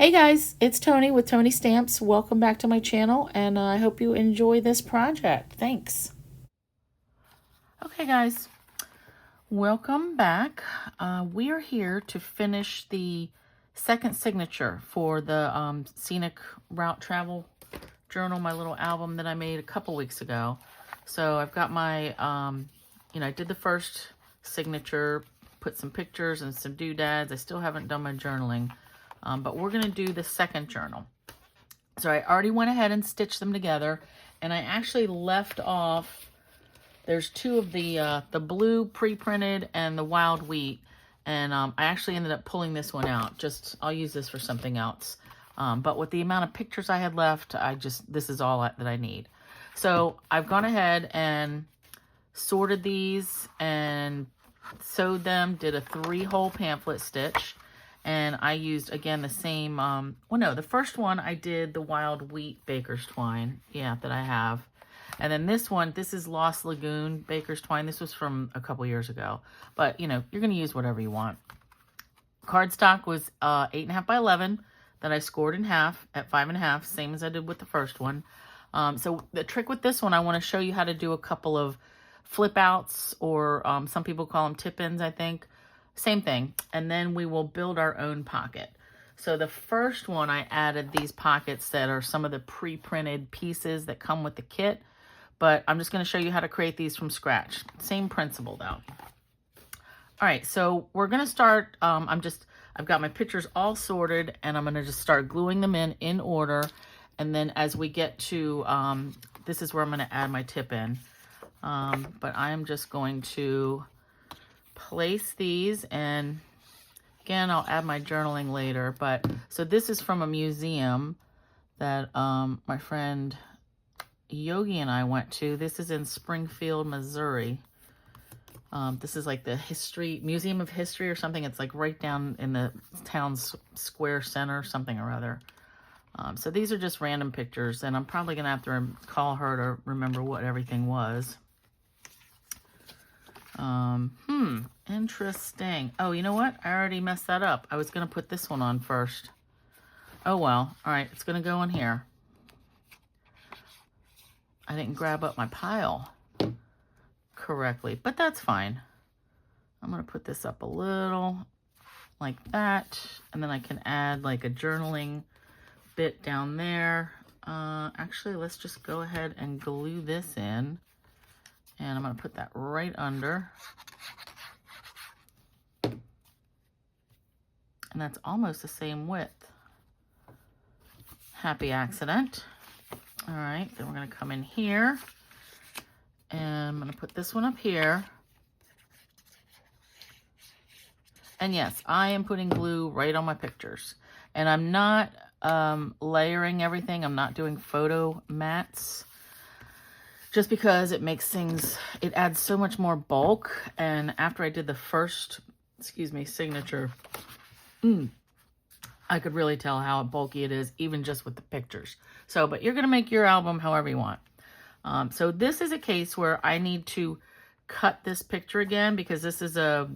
Hey guys, it's Tony with ToniStamps. Welcome back to my channel, and I hope you enjoy this project. Thanks. Okay guys, welcome back. We are here to finish the second signature for the Scenic Route Travel Journal, my little album that I made a couple weeks ago. So I've got my, I did the first signature, put some pictures and some doodads. I still haven't done my journaling. But we're going to do the second journal. So I already went ahead and stitched them together, and I actually left off, there's two of the blue pre-printed and the wild wheat, and I actually ended up pulling this one out. I'll use this for something else. But with the amount of pictures I had left, this is all that I need. So I've gone ahead and sorted these and sewed them, did a 3-hole pamphlet stitch. And I used, again, the same, the first one I did the wild wheat baker's twine, that I have. And then this one, this is Lost Lagoon baker's twine. This was from a couple years ago. But, you're going to use whatever you want. Cardstock was 8.5 by 11 that I scored in half at 5.5, same as I did with the first one. So the trick with this one, I want to show you how to do a couple of flip outs, or some people call them tip-ins, I think. Same thing, and then we will build our own pocket. So the first one, I added these pockets that are some of the pre-printed pieces that come with the kit, but I'm just going to show you how to create these from scratch. Same principle though. All right, so we're going to start, I've got my pictures all sorted, and I'm going to just start gluing them in order, and then as we get to, this is where I'm going to add my tip in, but I am just going to place these, and again, I'll add my journaling later, but so this is from a museum that my friend Yogi and I went to. This is in Springfield, Missouri. This is like the Museum of History or something. It's like right down in the town's square center, something or other. So these are just random pictures, and I'm probably gonna have to call her to remember what everything was. Interesting. Oh, you know what? I already messed that up. I was going to put this one on first. Oh, well. All right. It's going to go in here. I didn't grab up my pile correctly, but that's fine. I'm going to put this up a little like that, and then I can add like a journaling bit down there. Actually, let's just go ahead and glue this in. And I'm going to put that right under. And that's almost the same width. Happy accident. All right, then we're going to come in here. And I'm going to put this one up here. And yes, I am putting glue right on my pictures. And I'm not layering everything. I'm not doing photo mats. Just because it makes things, it adds so much more bulk. And after I did the first, signature, I could really tell how bulky it is, even just with the pictures. So, but you're going to make your album however you want. So this is a case where I need to cut this picture again, because this is did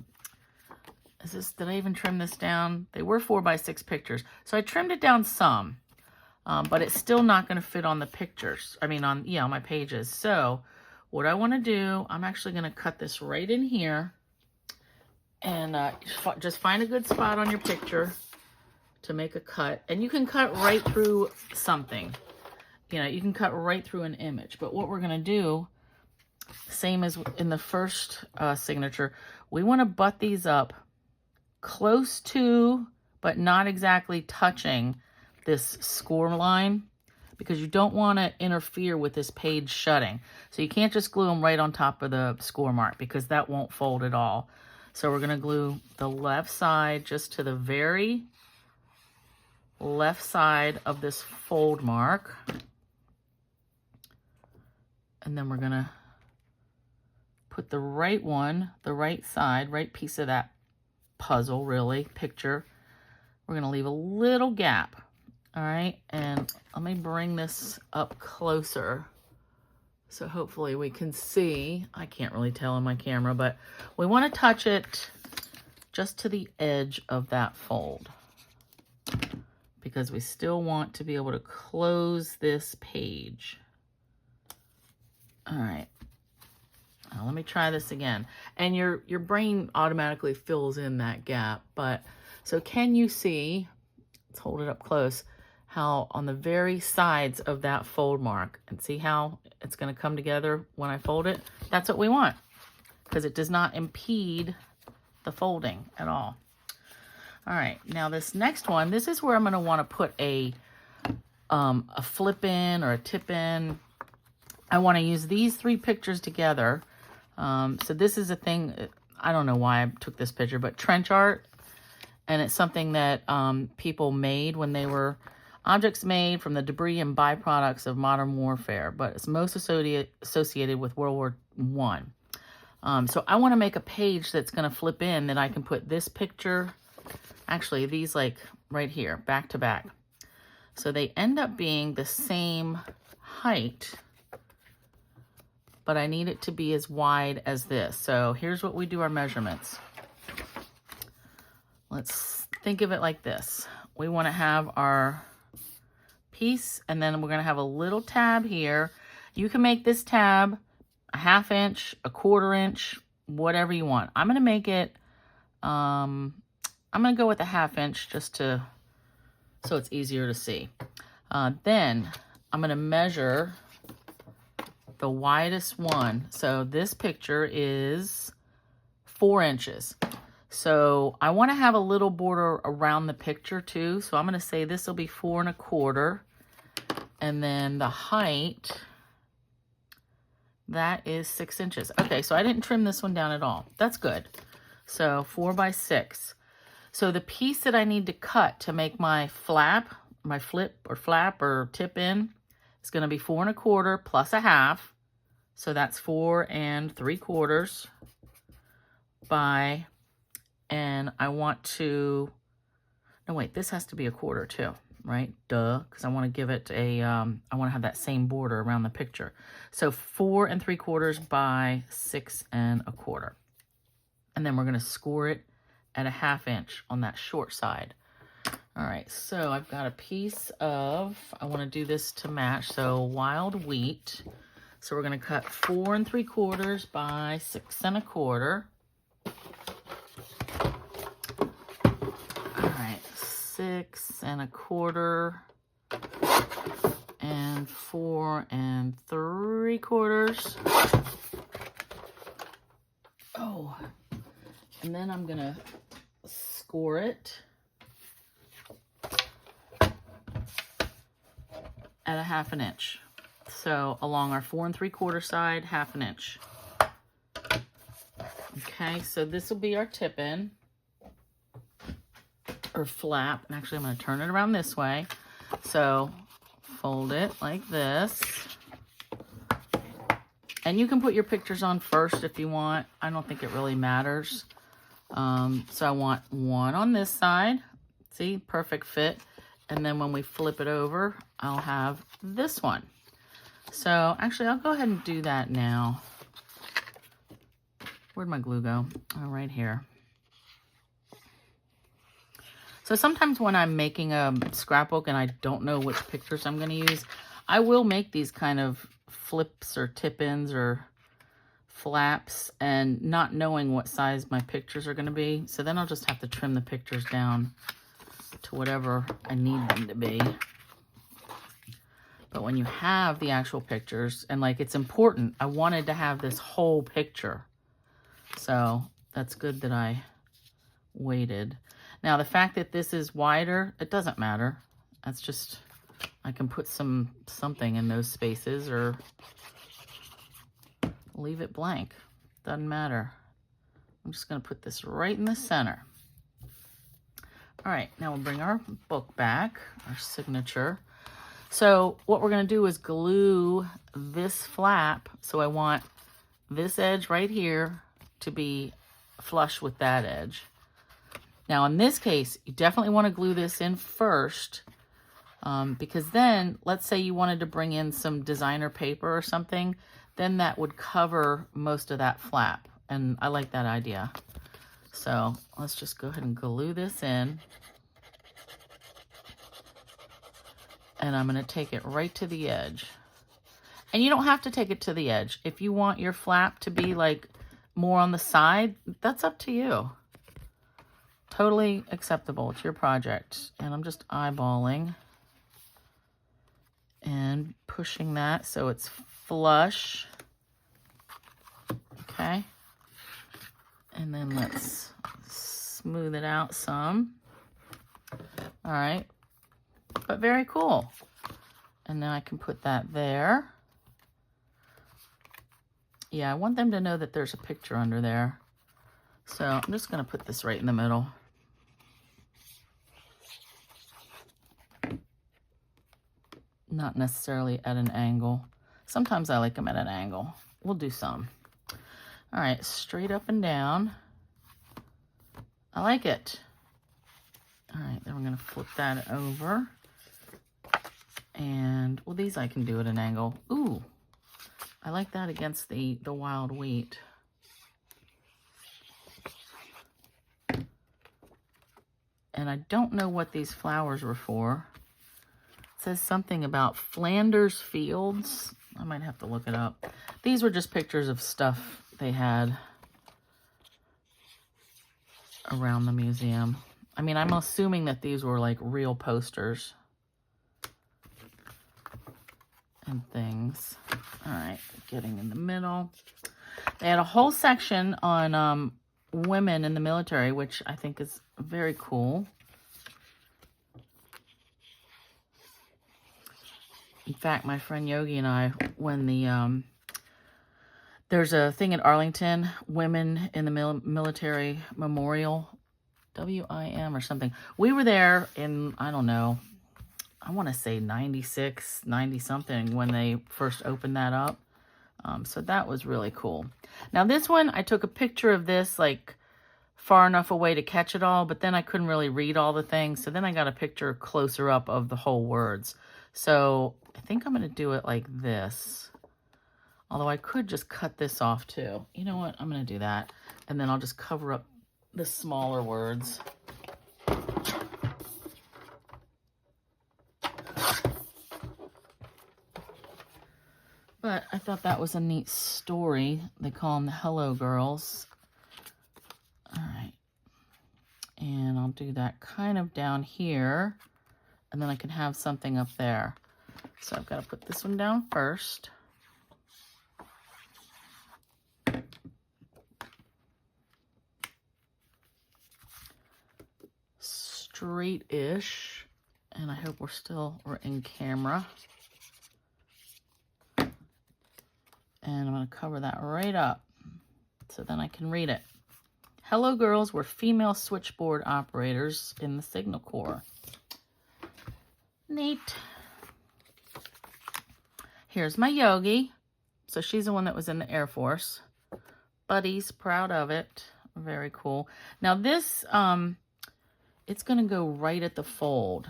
I even trim this down? They were 4x6 pictures. So I trimmed it down some. But it's still not going to fit on the pictures. I mean, on my pages. So what I want to do, I'm actually going to cut this right in here, and just find a good spot on your picture to make a cut. And you can cut right through something. You can cut right through an image. But what we're going to do, same as in the first signature, we want to butt these up close to, but not exactly touching this score line, because you don't want to interfere with this page shutting. So you can't just glue them right on top of the score mark, because that won't fold at all. So we're going to glue the left side just to the very left side of this fold mark. And then we're going to put the right one, the right side, right piece of that puzzle, really, picture. We're going to leave a little gap. All right, and let me bring this up closer so hopefully we can see. I can't really tell on my camera, but we want to touch it just to the edge of that fold, because we still want to be able to close this page. All right. Now let me try this again. And your brain automatically fills in that gap. But so can you see, let's hold it up close, how on the very sides of that fold mark, and see how it's going to come together when I fold it? That's what we want, because it does not impede the folding at all. All right, now this next one, this is where I'm going to want to put a flip in or a tip in. I want to use these 3 pictures together. So this is a thing, I don't know why I took this picture, but trench art. And it's something that people made when they were objects made from the debris and byproducts of modern warfare, but it's most associated with World War I. So I want to make a page that's going to flip in that I can put this picture, actually these like right here, back to back. So they end up being the same height, but I need it to be as wide as this. So here's what we do our measurements. Let's think of it like this. We want to have our piece, and then we're going to have a little tab here. You can make this tab a 1/2 inch, a 1/4 inch, whatever you want. I'm going to make it, I'm going to go with a 1/2 inch just so it's easier to see. Then I'm going to measure the widest one. So this picture is 4 inches. So I want to have a little border around the picture too. So I'm going to say this will be 4 1/4. And then the height, that is 6 inches. Okay, so I didn't trim this one down at all. That's good. So 4 by 6. So the piece that I need to cut to make my flap, my flip or flap or tip in, is going to be 4 1/4 plus a 1/2. So that's 4 3/4 by, and I want to, no wait, this has to be a 1/4 too, right? Duh, because I want to give it a, I want to have that same border around the picture. So 4 3/4 by 6 1/4. And then we're going to score it at a 1/2 inch on that short side. All right, so I've got a piece of, I want to do this to match, so wild wheat. So we're going to cut 4 3/4 by 6 1/4. All right, 6 1/4 and 4 3/4. Oh, and then I'm going to score it at a 1/2 inch. So along our 4 3/4 side, 1/2 inch. Okay, so this will be our tip in or flap. And actually I'm going to turn it around this way. So fold it like this. And you can put your pictures on first if you want. I don't think it really matters. So I want one on this side. See, perfect fit. And then when we flip it over, I'll have this one. So actually, I'll go ahead and do that now. Where'd my glue go? Oh, right here. So sometimes when I'm making a scrapbook and I don't know which pictures I'm going to use, I will make these kind of flips or tip-ins or flaps and not knowing what size my pictures are going to be. So then I'll just have to trim the pictures down to whatever I need them to be. But when you have the actual pictures, and like it's important, I wanted to have this whole picture. So that's good that I waited. Now the fact that this is wider, it doesn't matter. That's just, I can put something in those spaces or leave it blank. Doesn't matter. I'm just going to put this right in the center. All right, now we'll bring our book back, our signature. So what we're going to do is glue this flap. So I want this edge right here to be flush with that edge. Now in this case, you definitely want to glue this in first because then, let's say you wanted to bring in some designer paper or something, then that would cover most of that flap. And I like that idea. So let's just go ahead and glue this in. And I'm going to take it right to the edge. And you don't have to take it to the edge. If you want your flap to be like more on the side, that's up to you. Totally acceptable. It's your project. And I'm just eyeballing and pushing that so it's flush. Okay. And then let's smooth it out some. All right. But very cool. And then I can put that there. Yeah, I want them to know that there's a picture under there. So I'm just going to put this right in the middle. Not necessarily at an angle. Sometimes I like them at an angle. We'll do some. All right, straight up and down. I like it. All right, then we're going to flip that over. And, well, these I can do at an angle. Ooh, I like that against the wild wheat. And I don't know what these flowers were for. It says something about Flanders Fields. I might have to look it up. These were just pictures of stuff they had around the museum. I mean, I'm assuming that these were like real posters and things. All right, getting in the middle. They had a whole section on women in the military, which I think is very cool. In fact, my friend Yogi and I, when there's a thing at Arlington, Women in the Military Memorial, WIM or something. We were there in, I don't know, I want to say 96, 90 something when they first opened that up. So that was really cool. Now this one, I took a picture of this like far enough away to catch it all, but then I couldn't really read all the things. So then I got a picture closer up of the whole words. So I think I'm going to do it like this. Although I could just cut this off too. You know what? I'm going to do that. And then I'll just cover up the smaller words. But I thought that was a neat story. They call them the Hello Girls. All right. And I'll do that kind of down here. And then I can have something up there. So I've got to put this one down first. Straight-ish. And I hope we're in camera. And I'm going to cover that right up so then I can read it. Hello Girls were female switchboard operators in the Signal Corps. Neat. Here's my Yogi. So she's the one that was in the Air Force. Buddy's proud of it. Very cool. Now this, it's going to go right at the fold.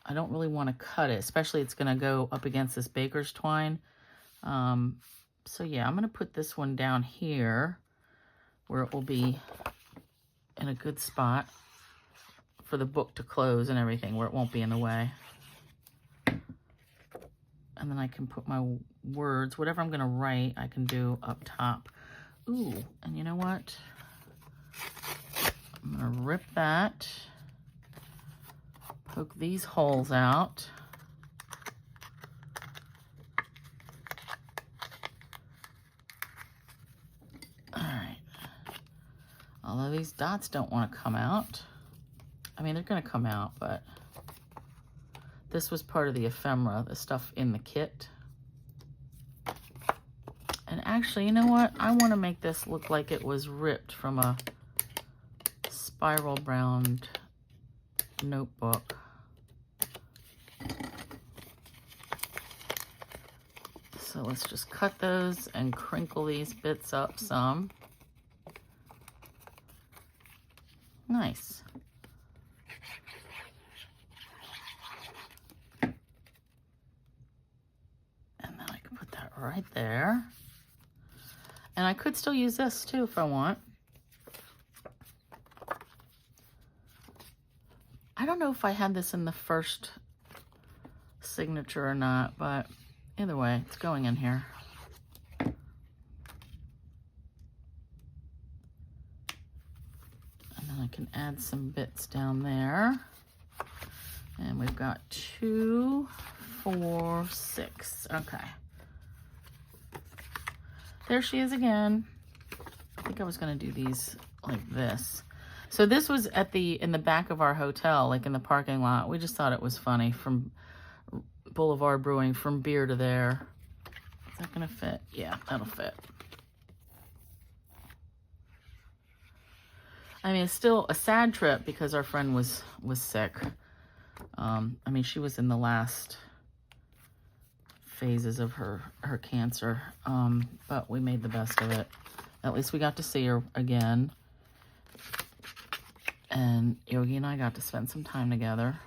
I don't really want to cut it, especially it's going to go up against this baker's twine. So yeah, I'm going to put this one down here where it will be in a good spot for the book to close and everything, where it won't be in the way. And then I can put my words, whatever I'm going to write, I can do up top. Ooh, and you know what? I'm going to rip that, poke these holes out. All right. Although these dots don't want to come out. I mean, they're going to come out, but this was part of the ephemera, the stuff in the kit. And actually, you know what? I want to make this look like it was ripped from a spiral bound notebook. So let's just cut those and crinkle these bits up some. Nice. And then I can put that right there. And I could still use this too if I want. I don't know if I had this in the first signature or not, but either way, it's going in here. And then I can add some bits down there. And we've got 2, 4, 6. Okay. There she is again. I think I was gonna do these like this. So this was in the back of our hotel, like in the parking lot. We just thought it was funny, from Boulevard Brewing, from beer to there. Is that gonna fit? Yeah, that'll fit. I mean, it's still a sad trip because our friend was sick. I mean, she was in the last phases of her cancer, but we made the best of it. At least we got to see her again. And Yogi and I got to spend some time together.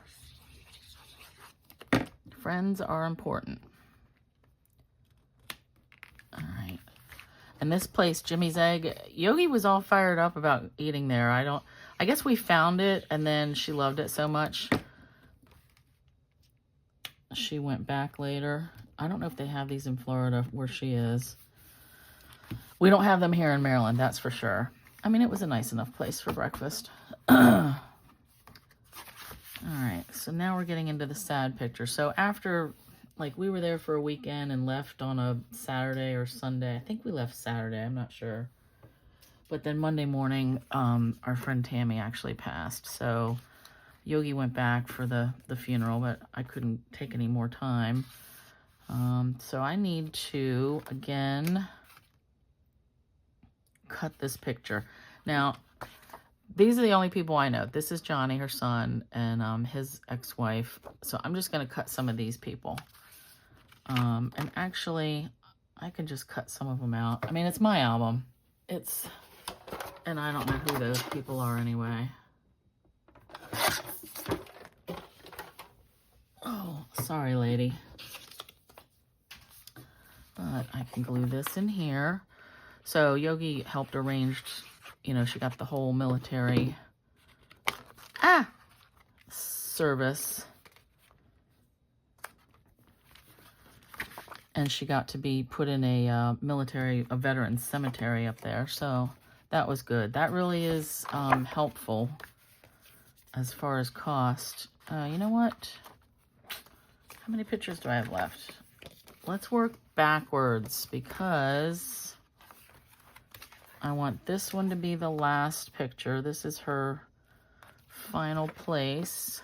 Friends are important. All right. And this place, Jimmy's Egg, Yogi was all fired up about eating there. I guess we found it and then she loved it so much she went back later. I don't know if they have these in Florida where she is. We don't have them here in Maryland, that's for sure. I mean, it was a nice enough place for breakfast. All right, so now we're getting into the sad picture. So after, like, we were there for a weekend and left on a Saturday or Sunday. I think we left Saturday, I'm not sure. But then Monday morning, our friend Tammy actually passed. So Yogi went back for the funeral, but I couldn't take any more time. So I need to, again, cut this picture. Now, these are the only people I know. This is Johnny, her son, and his ex-wife. So I'm just going to cut some of these people. And actually, I can just cut some of them out. I mean, it's my album. And I don't know who those people are anyway. Oh, sorry, lady. But I can glue this in here. So Yogi helped arrange, you know, she got the whole military service. And she got to be put in a veteran's cemetery up there. So that was good. That really is helpful as far as cost. You know what? How many pictures do I have left? Let's work backwards because I want this one to be the last picture. This is her final place.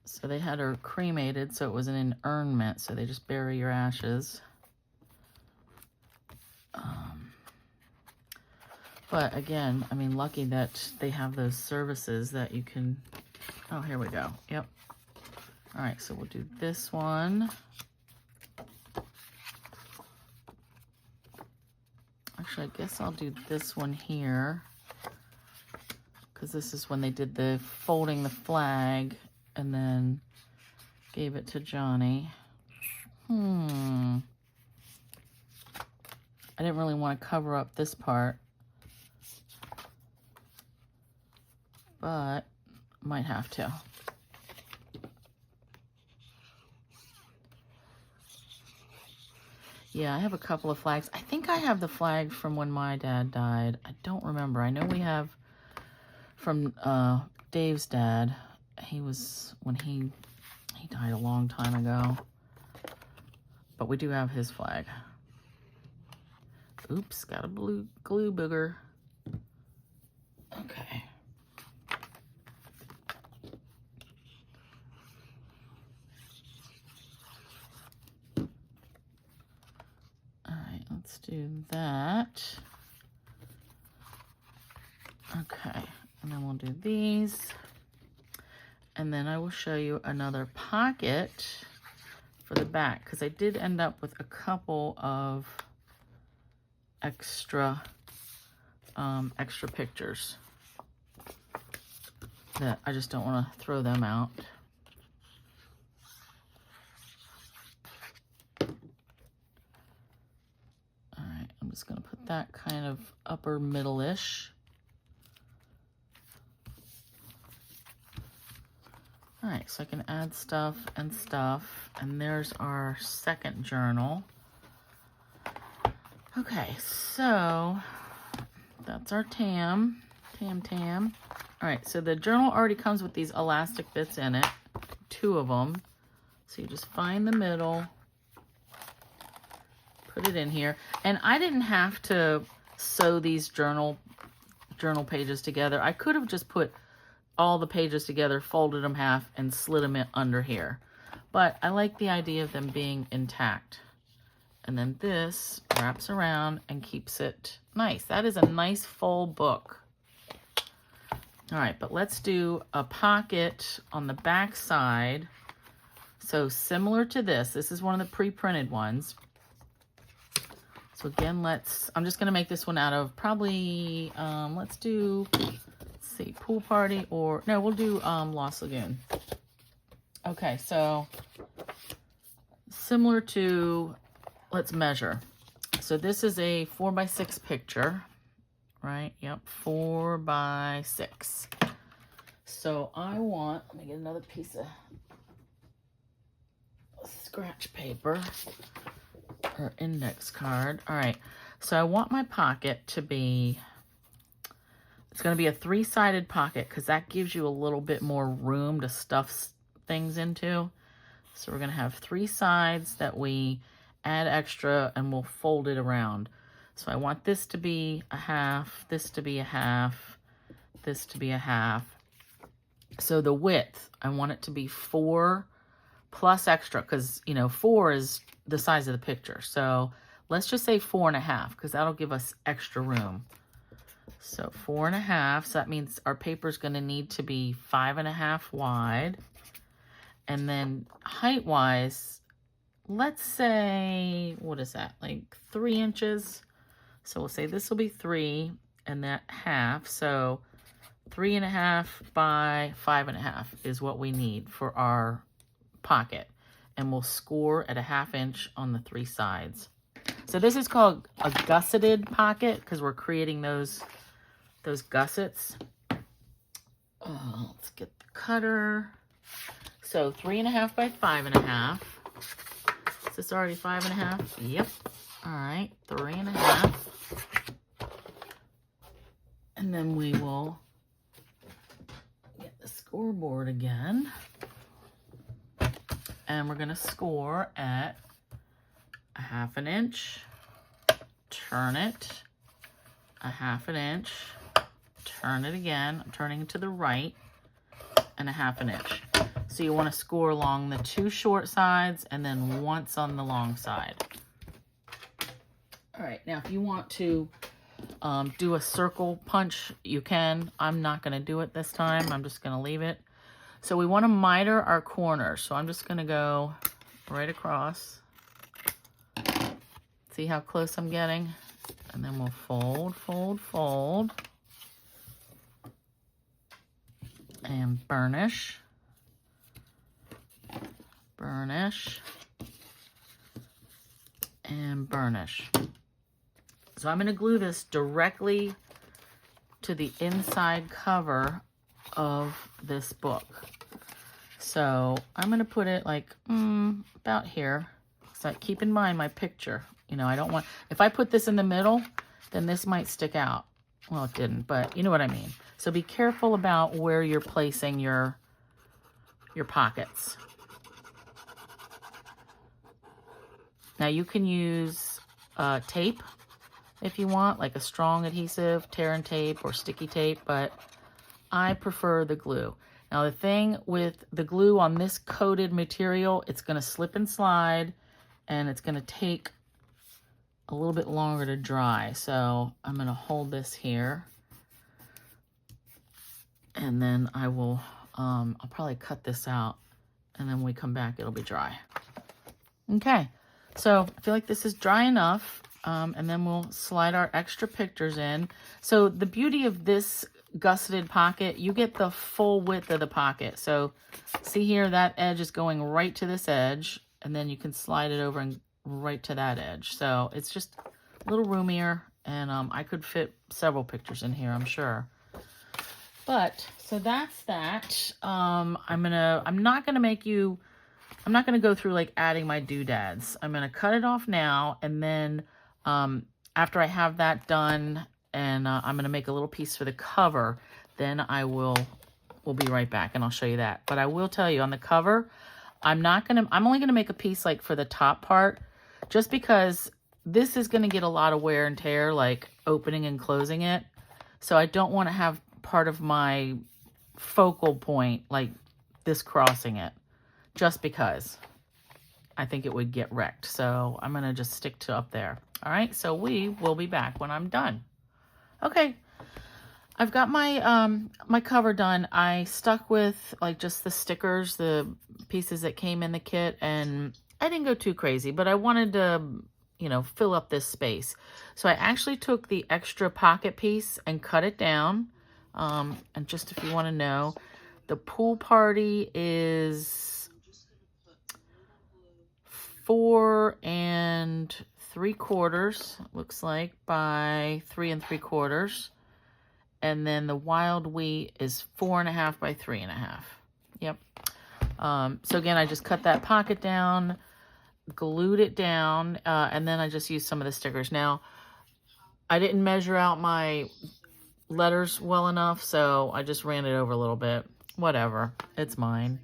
So they had her cremated, so it was an inurnment, so they just bury your ashes. But again, I mean, lucky that they have those services that you can... Oh, here we go. Yep. All right, so we'll do this one. Actually, I guess I'll do this one here, because this is when they did the folding the flag and then gave it to Johnny. I didn't really want to cover up this part, but might have to. Yeah, I have a couple of flags. I think I have the flag from when my dad died. I don't remember. I know we have from Dave's dad. He was, when he died a long time ago. But we do have his flag. Oops, got a blue glue booger. Okay. Let's do that. Okay, and then we'll do these. And then I will show you another pocket for the back, because I did end up with a couple of extra pictures that I just don't want to throw them out. I'm just going to put that kind of upper middle-ish. All right, so I can add stuff and stuff. And there's our second journal. Okay, so that's our tam. All right, so the journal already comes with these elastic bits in it, 2 of them. So you just find the middle, put it in here. And I didn't have to sew these journal pages together. I could have just put all the pages together, folded them half, and slid them in under here. But I like the idea of them being intact. And then this wraps around and keeps it nice. That is a nice full book. All right, but let's do a pocket on the back side. So similar to this is one of the pre-printed ones. So again, I'm just gonna make this one out of probably, let's see, Pool Party, or, no, we'll do Lost Lagoon. Okay, so similar to, let's measure. So this is a 4x6 picture, right? Yep, 4x6. So I want, let me get another piece of scratch paper or index card. All right, so I want my pocket to be, it's going to be a 3-sided pocket because that gives you a little bit more room to stuff things into. So we're going to have 3 sides that we add extra, and we'll fold it around. So I want this to be a half, this to be a half, this to be a half. So the width, I want it to be 4 plus extra, because, you know, 4 is the size of the picture. So let's just say 4.5, because that'll give us extra room. So 4.5, so that means our paper is going to need to be 5.5 wide. And then height-wise, let's say, what is that, like 3 inches? So we'll say this will be 3, and that half, so 3.5 by 5.5 is what we need for our pocket. And we'll score at a 1/2 inch on the 3 sides. So this is called a gusseted pocket because we're creating those gussets. Let's get the cutter. So 3.5 by 5.5. Is this already 5.5? Yep. All right, 3.5. And then we will get the scoreboard again. And we're going to score at a 1/2 inch, turn it, a 1/2 inch, turn it again, I'm turning it to the right, and a 1/2 inch. So you want to score along the 2 short sides and then once on the long side. All right, now if you want to do a circle punch, you can. I'm not going to do it this time. I'm just going to leave it. So we want to miter our corners. So I'm just going to go right across. See how close I'm getting? And then we'll fold, fold, fold. And burnish. Burnish. And burnish. So I'm going to glue this directly to the inside cover of this book. So I'm going to put it like about here. So keep in mind my picture. You know, I don't want, if I put this in the middle, then this might stick out. Well, it didn't, but you know what I mean. So be careful about where you're placing your pockets. Now you can use tape if you want, like a strong adhesive, tear and tape or sticky tape, but I prefer the glue. Now the thing with the glue on this coated material, it's going to slip and slide, and it's going to take a little bit longer to dry. So I'm going to hold this here, and then I will, I'll probably cut this out, and then when we come back, it'll be dry. Okay, so I feel like this is dry enough, and then we'll slide our extra pictures in. So the beauty of this gusseted pocket, you get the full width of the pocket. So see here, that edge is going right to this edge, and then you can slide it over and right to that edge. So it's just a little roomier, and I could fit several pictures in here, I'm sure. But, so that's that. I'm not gonna go through like adding my doodads. I'm gonna cut it off now, and then after I have that done, and I'm gonna make a little piece for the cover, then we'll be right back and I'll show you that. But I will tell you on the cover, I'm only gonna make a piece like for the top part, just because this is gonna get a lot of wear and tear, like opening and closing it. So I don't want to have part of my focal point like this crossing it, just because I think it would get wrecked. So I'm gonna just stick to up there. All right, so we will be back when I'm done. Okay, I've got my my cover done. I stuck with like just the stickers, the pieces that came in the kit, and I didn't go too crazy, but I wanted to, you know, fill up this space. So I actually took the extra pocket piece and cut it down. And just if you want to know, the pool party is 4 3/4, looks like, by 3 3/4. And then the wild wheat is 4.5 by 3.5. Yep. So again, I just cut that pocket down, glued it down, and then I just used some of the stickers. Now, I didn't measure out my letters well enough, so I just ran it over a little bit. Whatever, it's mine.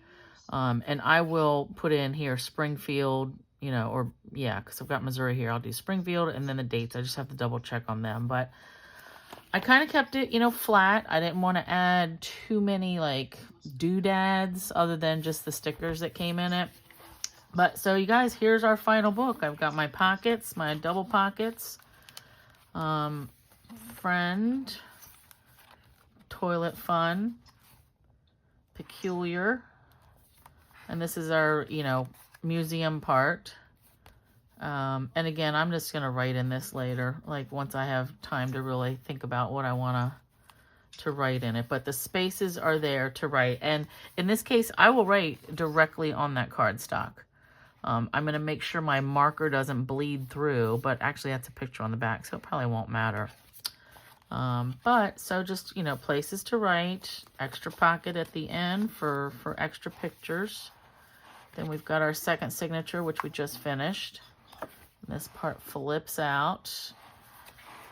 And I will put in here Springfield, you know, or yeah, because I've got Missouri here. I'll do Springfield and then the dates. I just have to double check on them. But I kind of kept it, you know, flat. I didn't want to add too many like doodads other than just the stickers that came in it. But so you guys, here's our final book. I've got my pockets, my double pockets, friend, toilet fun, peculiar, and this is our, you know, museum part. And again, I'm just gonna write in this later, like once I have time to really think about what I want to write in it. But the spaces are there to write, and in this case I will write directly on that cardstock. I'm gonna make sure my marker doesn't bleed through, but actually that's a picture on the back, so it probably won't matter. But so just, you know, places to write, extra pocket at the end for extra pictures. Then we've got our second signature, which we just finished. This part flips out,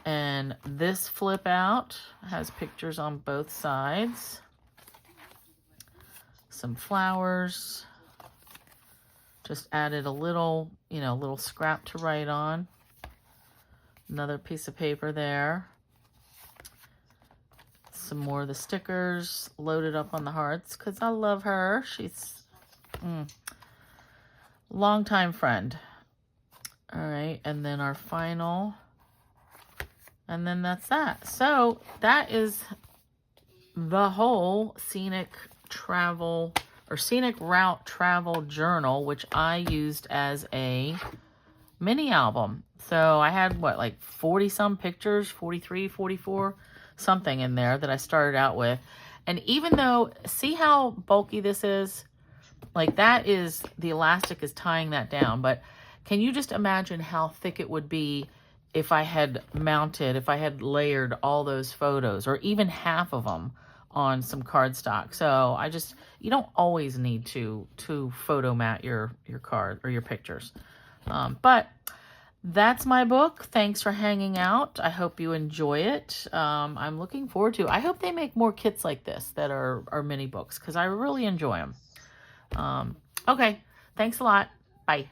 and this flip out has pictures on both sides. Some flowers. Just added a little, you know, little scrap to write on. Another piece of paper there. Some more of the stickers loaded up on the hearts because I love her. She's longtime friend. All right, and then our final, and then that's that. So that is the whole scenic travel or scenic route travel journal, which I used as a mini album. So I had what, like 40 some pictures, 43, 44, something in there that I started out with. And even though, see how bulky this is? Like that is, the elastic is tying that down, but can you just imagine how thick it would be if I had mounted, if I had layered all those photos, or even half of them on some cardstock? So I just, you don't always need to photo mat your card or your pictures. But that's my book. Thanks for hanging out. I hope you enjoy it. I'm looking forward to, I hope they make more kits like this that are mini books, because I really enjoy them. Okay, thanks a lot. Bye.